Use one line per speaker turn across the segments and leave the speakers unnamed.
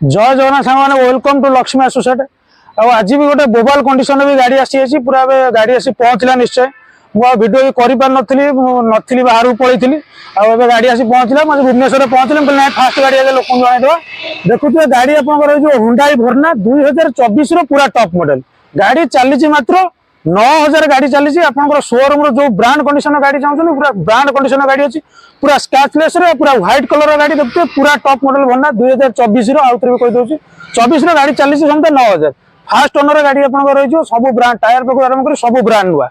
जय जगन्नाथ सांग मैंने वेलकम टू लक्ष्मी एसोसिएट। आज भी गोटे बोबाल कंडीशन भी गाड़ी आसी पूरा गाड़ी आसी पहुंचला निश्चय। मुझे भिडियो कर पार नी बाहर पलैली गाड़ी आसी पहुंचला मुझे भुवनेश्वर पहुंचली ना फास्ट गाड़ी आगे लोक जनईदेवा। देखुए गाड़ी आपंकर जो हुंडाई भरना 2024 पूरा टॉप मॉडल गाड़ी चली मात्र 9000 गाड़ी चली आपंकर शोरूम जो ब्रांड कंडीशन गाड़ी चाहते पूरा ब्रांड कंडीशन गाड़ी अच्छी पूरा स्क्रैचलेस पूरा व्हाइट कलर गाड़ी देखते पूरा टॉप मॉडल भरना 2024 आउ थे कहीदे 24 गाड़ी चली समझे 9000 फास्ट ओनर गाड़ी आपंकर रही सब ब्रांड टायर पाक आरंभ कर सब ब्रांड नुआ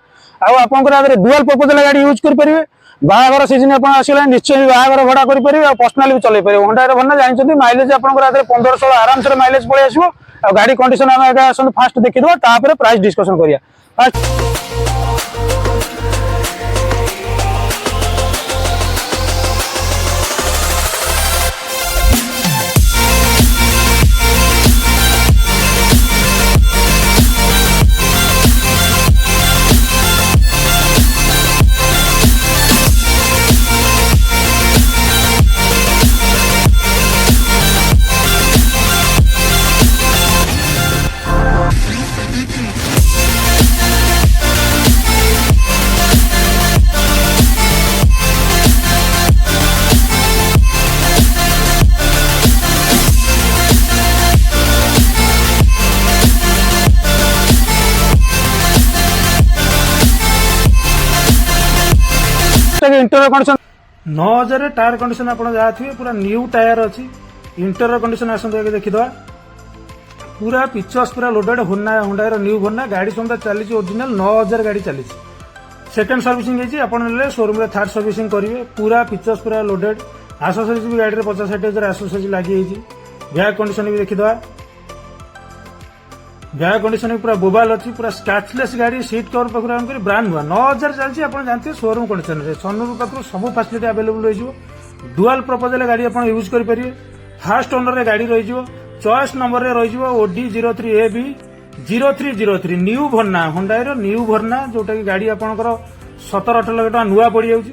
आपंकर डुअल पर्पज गाड़ी यूज करेंगे। बाहागर सीजन आसला निश्चय बाहागर भड़ा करेंगे पर्सनाली भी चल पारे होंडा भरना जानते माइलेज आपंकर 15-16 आराम से माइलेज पलि आसो गाड़ी कंडीशन आम फास्ट देखीदा प्राइस डिस्कसन करिया। इंटीरियर कंडीशन 9000 टायर कंडीशन आप थे पूरा न्यू टायर अच्छी इंटीरियर कंडीशन आसते देखीदा पूरा पिचर्स पूरा लोडेड हुंडाई न्यू भरना गाड़ी समझ चली ओरिजिनल 9000 गाड़ी चली सेकेंड सर्विसिंग आपने शोरूम में थर्ड सर्विसिंग करेंगे पूरा पिचर्स पूरा लोडेड आसोसीज भी गाड़ी 50-60 आसोसीज लगी बैक कंडीशन भी देखीदा बैक कंडीशन भी पूरा बोबाल अच्छी पूरा स्क्रैचलेस गाड़ी सीट कवर पाखुर ब्रांड नुआ 9000 चलती आप जानते शोरूम कंडीशन सनरूफ पाखुर सब फैसिलिटी अवेलेबल रही डुअल प्रपोजल गाड़ी आप यूज करेंगे। फास्ट ओनर गाड़ी रही चॉइस नंबर रही OD 03AB 0303 न्यू भरना हुंडाई न्यू भरना जोटा कि गाड़ी आपंकर 17-18 लाख टका नुआ पड़ जाऊँगी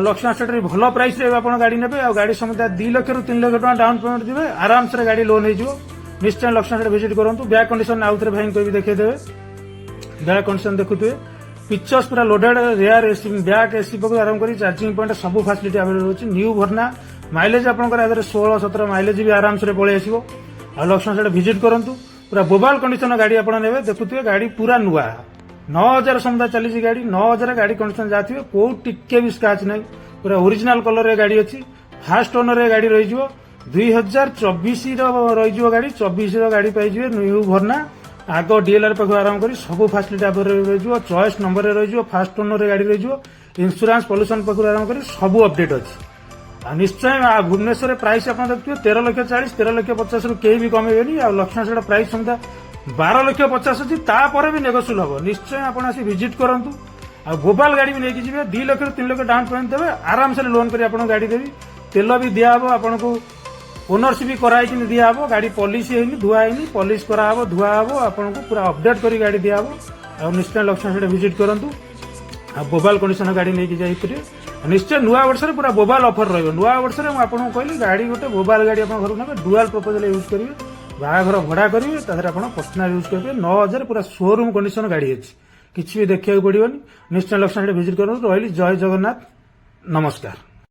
लक्ष्मण स्टेट भल प्राइस आप गाड़ी ने गाड़ी समुदाय 2 लाख रू 3 लाख टका डाउन पेमेंट देवे आराम से गाड़ी लोन हो निश्चय लक्ष्मण स्टेट विजिट करूँ। बैक कंडीशन आउ थे भाई कोई भी देखेदेवे बैक कंडीशन देखुए पिक्चर्स पूरा loaded rare AC back AC पाक आरंभ कर चार्जिंग पॉइंट सब फैसिलिटी अवेलेबल अच्छी न्यू भरना माइलेज आपंकर 16-17 माइलेज भी आराम से पलि आसो लक्ष्मण स्टेट विजिट करूँ पूरा बोबाल कंडीशन गाड़ी आप देखुए गाड़ी पूरा नुआ 9000 समुदाय चली गाड़ी 9000 गाड़ी कंडीशन जाती कौ टिके भी स्क्रैच ना पूरा ओरिजिनल कलर गाड़ी अच्छी फास्ट ओनर गाड़ी रही 2024 रही गाड़ी 24 गाड़ी पाई न्यू भरना आग डीएलआर पाख आरंभ कर सब फैसिलिटी अवेलेबल रही चॉइस नंबर रही फास्ट ओनर गाड़ी रही इंश्योरेंस पॉल्यूशन पाख आरंभ कर सब अपडेट अच्छी निश्चय भुवनेश्वर प्राइस आप देखिए 13,40,000 13,50,000 रू कहीं भी कमेबेनी लक्ष्मण स्टेट प्राइस समझा 12,50,000 अच्छी तापर भी नेगोशिएबल हम निश्चय आप विजिट करूँ आ बोबाल गाड़ी भी नहीं जी 2 लाख 3 लाख डाउन पेमेंट देवे आराम से लोन कर गाड़ी देवी तेल भी दिहब आपन को ओनरशिप भी कराई दिहब गाड़ी पॉलिश धुआ है पॉलिश कराब धुआ हम आपको पूरा अपडेट कर गाड़ी दिहब निश्चय लक्ष्मण स्टेट विजिट करूँ बोबाल कंडीशन गाड़ी नहीं जाइए निश्चय नुआ वर्ष पूरा बोबाल ऑफर रही नुआ वर्ष में आपको कहली गाड़ी गोटे बोबाल गाड़ी आप घर ने डुअल प्रपोजल यूज करेंगे बाहाघर भड़ा करेंगे पर्सनाल यूज करेंगे 9000 पूरा शोरूम कंडीशन गाड़ी अच्छी किसी भी देखा पड़ोनी निश्चय लक्ष्मण स्टेट विजिट करूँ रही जय जगन्नाथ नमस्कार।